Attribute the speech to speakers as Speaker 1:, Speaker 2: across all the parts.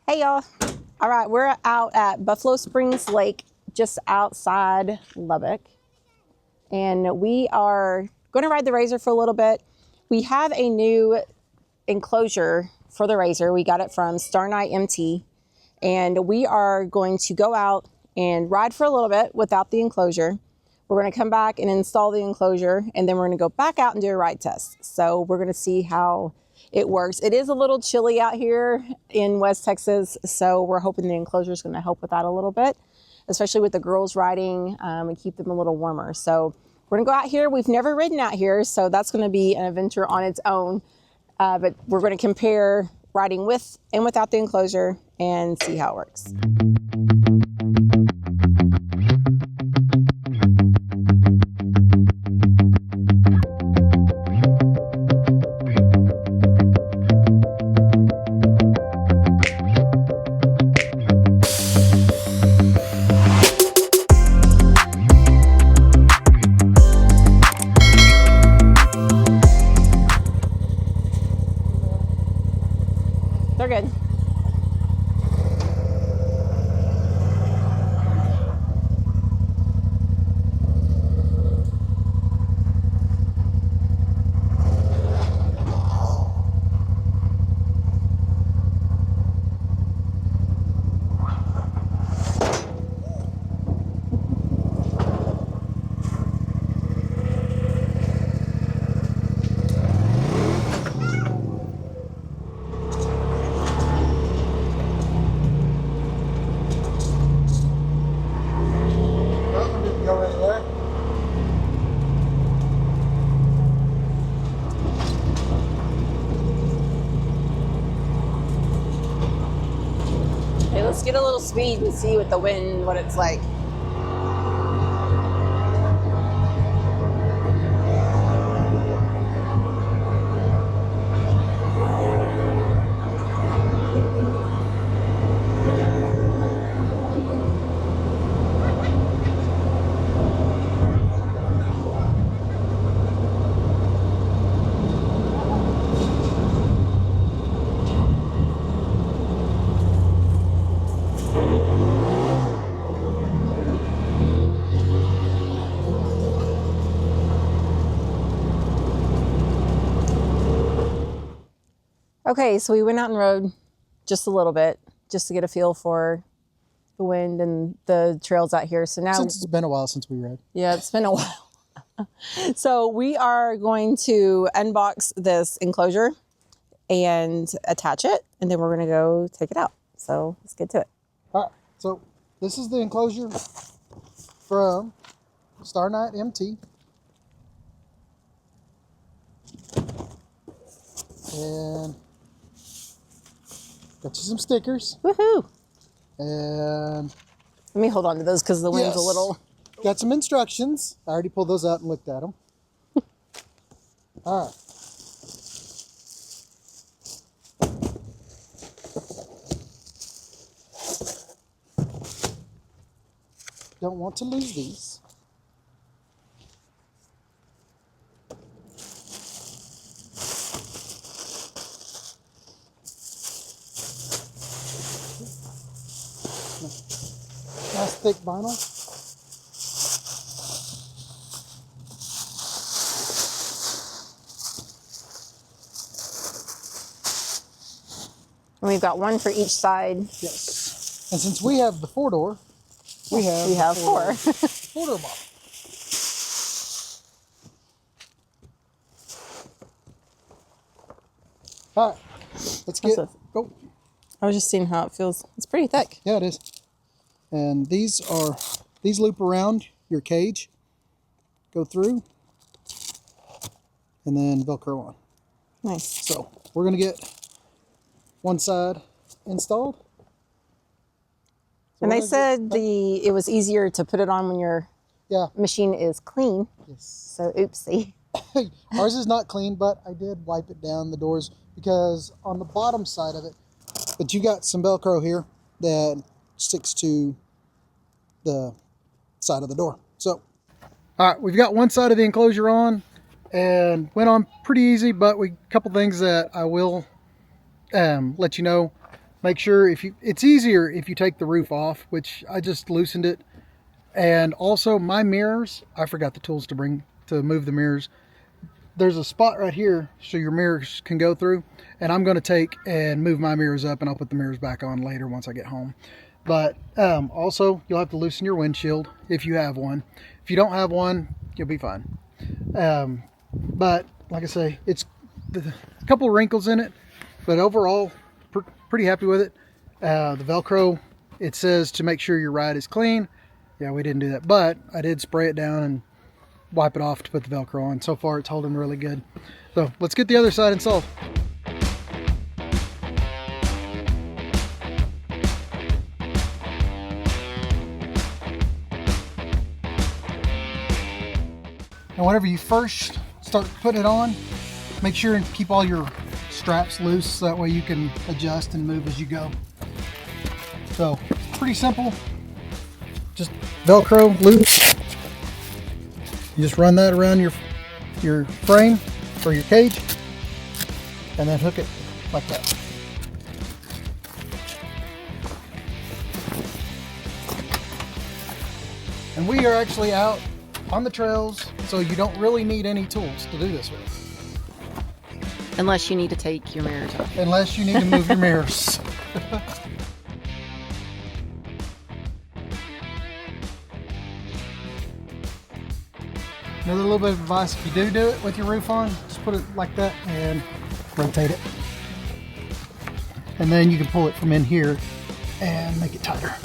Speaker 1: Hey y'all. All right, we're out at Buffalo Springs Lake, just outside Lubbock. And we are going to ride the RZR for a little bit. We have a new enclosure for the RZR. We got it from StarKnight MT. And we are going to go out and ride for a little bit without the enclosure. We're going to come back and install the enclosure, and then we're going to go back out and do a ride test. So we're going to see how it works. It is a little chilly out here in West Texas, so we're hoping the enclosure is going to help with that a little bit, especially with the girls riding and keep them a little warmer. So we're going to go out here. We've never ridden out here, so that's going to be an adventure on its own. But we're going to compare riding with and without the enclosure and see how it works. They're good. Okay, let's get a little speed and see with the wind what it's like. Okay, so we went out and rode just a little bit just to get a feel for the wind and the trails out here. So now,
Speaker 2: since it's been a while since we rode.
Speaker 1: Yeah, it's been a while. So we are going to unbox this enclosure and attach it, and then we're going to go take it out. So let's get to it.
Speaker 2: All right, so this is the enclosure from StarKnight MT. And got you some stickers.
Speaker 1: Woohoo!
Speaker 2: And
Speaker 1: let me hold on to those because the wind's a little.
Speaker 2: Got some instructions. I already pulled those out and looked at them. All right. Don't want to lose these. Nice thick vinyl.
Speaker 1: And we've got one for each side.
Speaker 2: Yes. And since we have the 4-door, we have
Speaker 1: four.
Speaker 2: 4-door model. All right, let's get. Oh,
Speaker 1: I was just seeing how it feels. It's pretty thick.
Speaker 2: yeah, it is. And these loop around your cage, go through, and then Velcro on.
Speaker 1: Nice.
Speaker 2: So we're gonna get one side installed.
Speaker 1: And they said it was easier to put it on when your machine is clean.
Speaker 2: Yes.
Speaker 1: So oopsie.
Speaker 2: Ours is not clean, but I did wipe it down the doors because on the bottom side of it, but you got some Velcro here that sticks to the side of the door. So, all right, we've got one side of the enclosure on and went on pretty easy, but a couple things that I will let you know. make sure it's easier if you take the roof off, which I just loosened it. And also my mirrors, I forgot the tools to move the mirrors. There's a spot right here so your mirrors can go through, and I'm going to take and move my mirrors up, and I'll put the mirrors back on later once I get home. But also you'll have to loosen your windshield if you have one. If you don't have one, you'll be fine. But like I say, it's a couple of wrinkles in it, but overall pretty happy with it. The Velcro, it says to make sure your ride is clean. Yeah, we didn't do that, but I did spray it down and wipe it off to put the Velcro on. So far it's holding really good. So let's get the other side installed. And whenever you first start putting it on, make sure and keep all your straps loose so that way you can adjust and move as you go. So pretty simple, just Velcro loop. You just run that around your frame or your cage and then hook it like that. And we are actually out on the trails, so you don't really need any tools to do this with.
Speaker 1: Unless you need to take your mirrors off.
Speaker 2: Unless you need to move your mirrors. Another little bit of advice, if you do it with your roof on, just put it like that and rotate it. And then you can pull it from in here and make it tighter.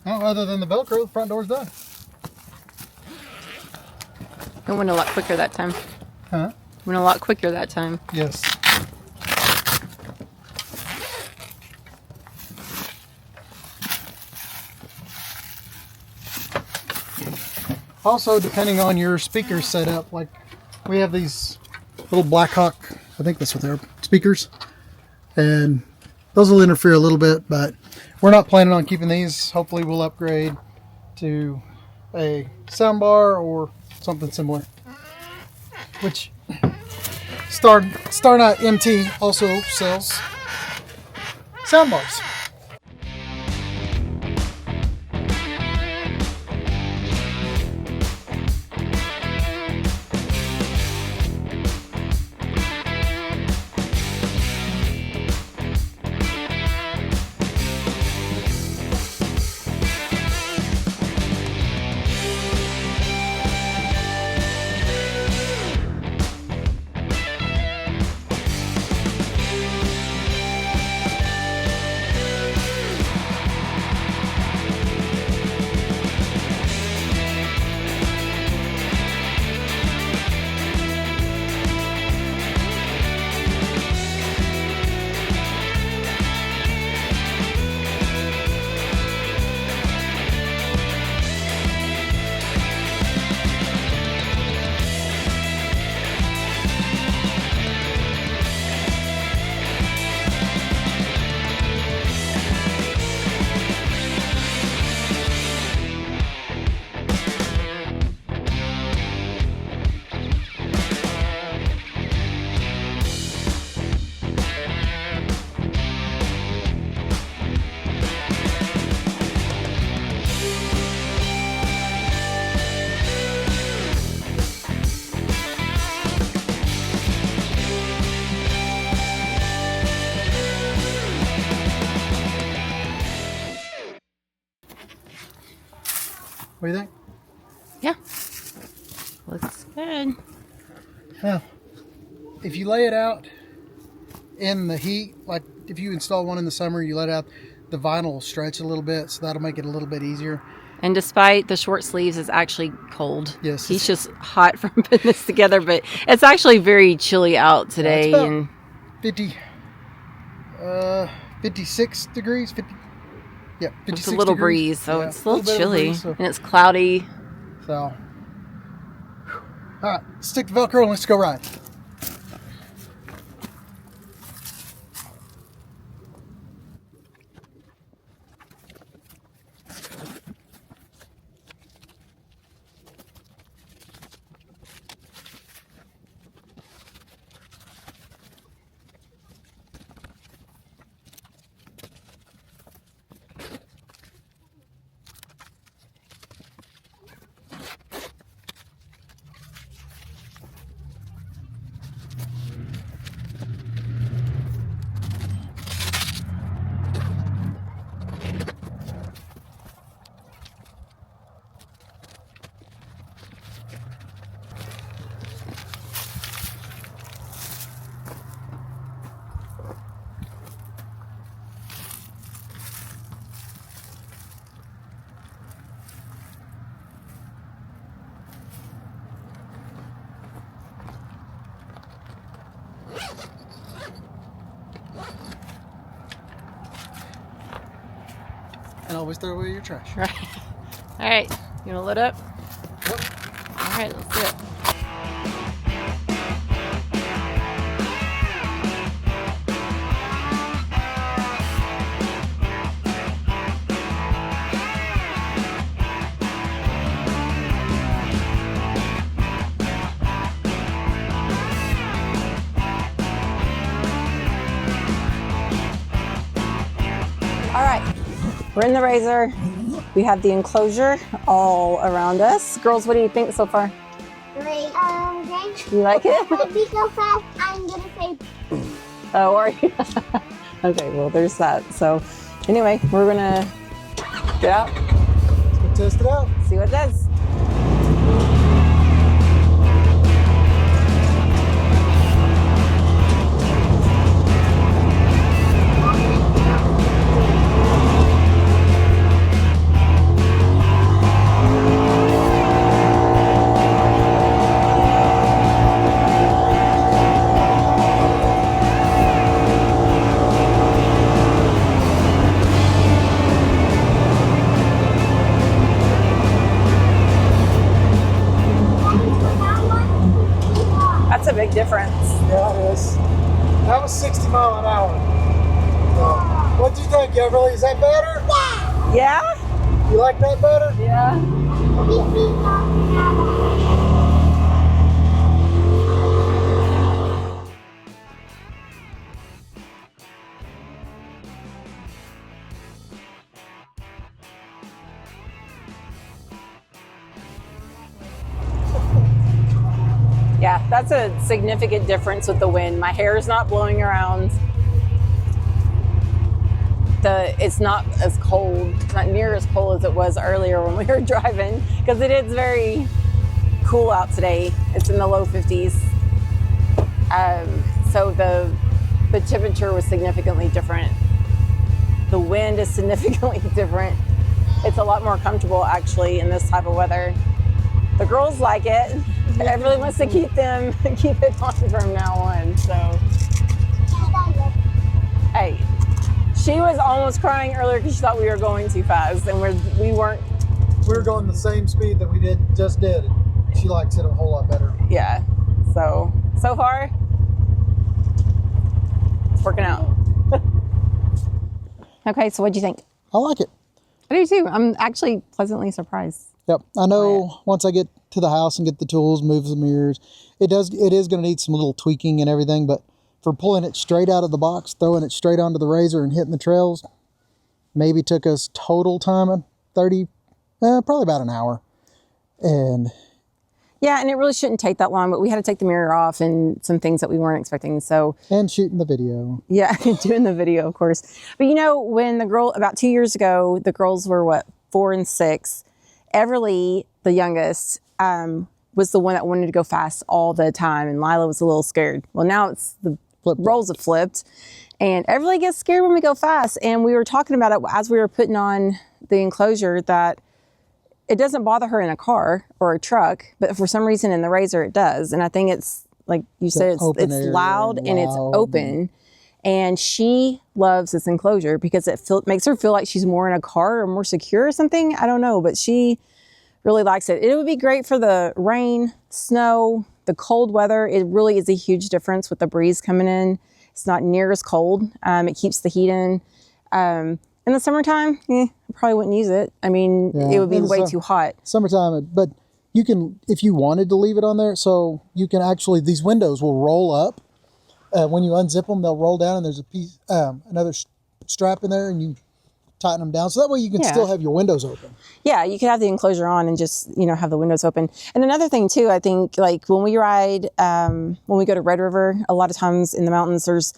Speaker 2: Well, other than the Velcro, the front door's done.
Speaker 1: It went a lot quicker that time.
Speaker 2: Huh?
Speaker 1: Went a lot quicker that time.
Speaker 2: Yes. Also, depending on your speaker setup, like we have these little Blackhawk, I think that's what they're, speakers, and those will interfere a little bit, but we're not planning on keeping these. Hopefully we'll upgrade to a soundbar or something similar, which StarKnight MT also sells soundbars. What do you think?
Speaker 1: Yeah. Looks good.
Speaker 2: Yeah. if you lay it out in the heat, like if you install one in the summer, you let it out, the vinyl will stretch a little bit, so that'll make it a little bit easier.
Speaker 1: And despite the short sleeves, it's actually cold.
Speaker 2: Yes.
Speaker 1: He's just hot from putting this together, but it's actually very chilly out today.
Speaker 2: It's about
Speaker 1: and
Speaker 2: 56 degrees, 50, yeah, 56
Speaker 1: it's a little
Speaker 2: degrees.
Speaker 1: breeze, so
Speaker 2: Yeah,
Speaker 1: it's a little
Speaker 2: bit of
Speaker 1: chilly.
Speaker 2: breeze, so.
Speaker 1: And it's cloudy.
Speaker 2: So, all right, stick the Velcro and let's go ride. And always throw away your trash.
Speaker 1: Right. All right. You want to load up?
Speaker 2: Yep.
Speaker 1: All right, let's do it. All right, we're in the RZR. We have the enclosure all around us. Girls, what do you think so far?
Speaker 3: Great. Great.
Speaker 1: You like it?
Speaker 3: But be so fast, I'm gonna say.
Speaker 1: Oh, are you? Okay, well, there's that. So, anyway, we're gonna get out,
Speaker 2: Let's test it out.
Speaker 1: see what it does. That's a big difference.
Speaker 2: Yeah, it is. That was 60 mile an hour. What do you think, Everly? Is that better?
Speaker 1: Yeah?
Speaker 2: You like that better?
Speaker 1: Yeah. Yeah, that's a significant difference with the wind. My hair is not blowing around. It's not as cold, it's not near as cold as it was earlier when we were driving, because it is very cool out today. It's in the low 50s. So the temperature was significantly different. The wind is significantly different. It's a lot more comfortable actually in this type of weather. The girls like it. Everybody wants to keep it on from now on. So, hey, she was almost crying earlier because she thought we were going too fast, and we weren't.
Speaker 2: We were going the same speed that we just did. And she likes it a whole lot better.
Speaker 1: Yeah. So far, it's working out. Okay, so what'd you think?
Speaker 2: I like it.
Speaker 1: I do too. I'm actually pleasantly surprised.
Speaker 2: Yep. I know once I get to the house and get the tools, move the mirrors, it is going to need some little tweaking and everything, but for pulling it straight out of the box, throwing it straight onto the RZR and hitting the trails, maybe took us total time of probably about an hour. And
Speaker 1: yeah, and it really shouldn't take that long, but we had to take the mirror off and some things that we weren't expecting. So
Speaker 2: and shooting the video.
Speaker 1: yeah, doing the video, of course. But you know, when about 2 years ago, the girls were what, 4 and 6. Everly, the youngest, was the one that wanted to go fast all the time, and Lila was a little scared. Well, now it's the roles have flipped, and everybody gets scared when we go fast. And we were talking about it as we were putting on the Enclosure, that it doesn't bother her in a car or a truck, but for some reason in the RZR it does. And I think it's like you said, it's loud and it's open. And she loves this Enclosure because it makes her feel like she's more in a car or more secure or something. I don't know, but she really likes it. It would be great for the rain, snow, the cold weather. It really is a huge difference with the breeze coming in. It's not near as cold. It keeps the heat in. In the summertime, I probably wouldn't use it. I mean, it would be way too hot.
Speaker 2: Summertime, but you can, if you wanted to leave it on there, so you can actually, these windows will roll up. When you unzip them, they'll roll down, and there's a piece, another strap in there, and you tighten them down. So that way you can still have your windows open. Yeah,
Speaker 1: you can have the Enclosure on and just, have the windows open. And another thing too, I think, like when we ride, when we go to Red River, a lot of times in the mountains, there's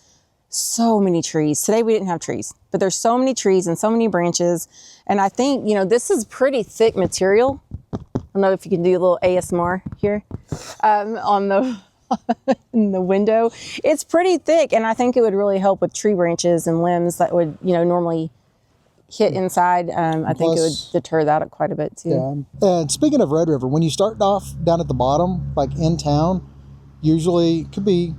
Speaker 1: so many trees. Today we didn't have trees, but there's so many trees and so many branches. And I think, this is pretty thick material. I don't know if you can do a little ASMR here on the in the window. It's pretty thick, and I think it would really help with tree branches and limbs that would, normally hit inside. I think it would deter that quite a bit too.
Speaker 2: Yeah. And speaking of Red River, when you start off down at the bottom, like in town, usually it could be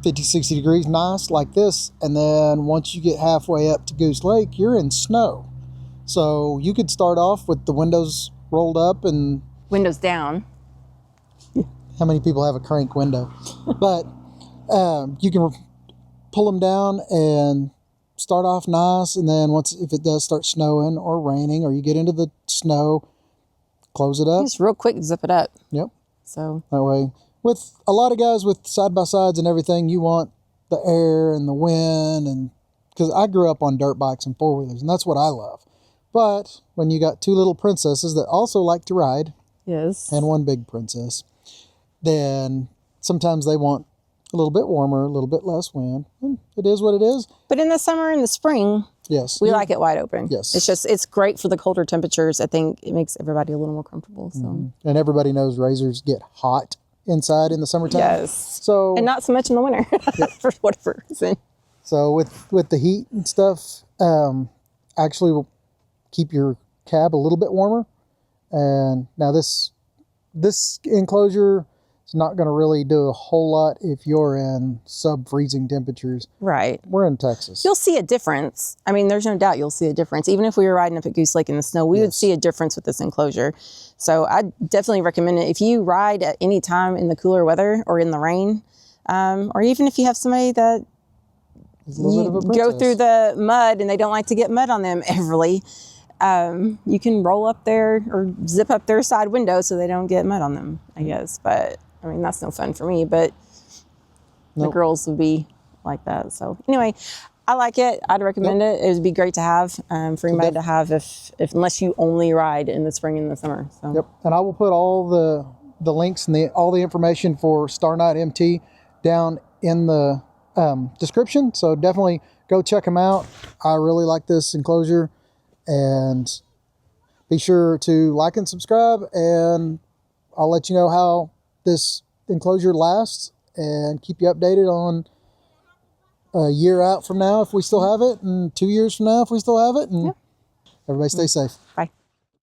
Speaker 2: 50, 60 degrees, nice like this. And then once you get halfway up to Goose Lake, you're in snow. So you could start off with the windows rolled up and
Speaker 1: windows down.
Speaker 2: How many people have a crank window? But you can pull them down and start off nice. And then if it does start snowing or raining, or you get into the snow, close it up.
Speaker 1: Just real quick, zip it up.
Speaker 2: Yep.
Speaker 1: So
Speaker 2: that way, with a lot of guys with side-by-sides and everything, you want the air and the wind. And because I grew up on dirt bikes and four-wheelers, and that's what I love. But when you got two little princesses that also like to ride,
Speaker 1: yes,
Speaker 2: and one big princess, then sometimes they want a little bit warmer, a little bit less wind. It is what it is.
Speaker 1: But in the summer and the spring,
Speaker 2: yes,
Speaker 1: we like it wide open.
Speaker 2: Yes.
Speaker 1: It's great for the colder temperatures. I think it makes everybody a little more comfortable. So.
Speaker 2: And everybody knows RZRs get hot inside in the summertime.
Speaker 1: Yes.
Speaker 2: So,
Speaker 1: and not so much in the winter for whatever reason.
Speaker 2: So with the heat and stuff, actually will keep your cab a little bit warmer. And now this Enclosure, it's not going to really do a whole lot if you're in sub-freezing temperatures.
Speaker 1: Right.
Speaker 2: We're in Texas.
Speaker 1: You'll see a difference. I mean, there's no doubt you'll see a difference. Even if we were riding up at Goose Lake in the snow, we would see a difference with this Enclosure. So I definitely recommend it. If you ride at any time in the cooler weather or in the rain, or even if you have somebody that go through the mud and they don't like to get mud on them everly, you can roll up there or zip up their side window so they don't get mud on them, I guess. But I mean, that's no fun for me, but the girls would be like that. So anyway, I like it. I'd recommend it. It would be great to have for anybody to have if unless you only ride in the spring and the summer. So.
Speaker 2: Yep. And I will put all the links and all the information for StarKnight MT down in the description. So definitely go check them out. I really like this Enclosure, and be sure to like and subscribe, and I'll let you know how this Enclosure lasts and keep you updated on a year out from now if we still have it, and 2 years from now if we still have it. And everybody stay safe.
Speaker 1: Bye.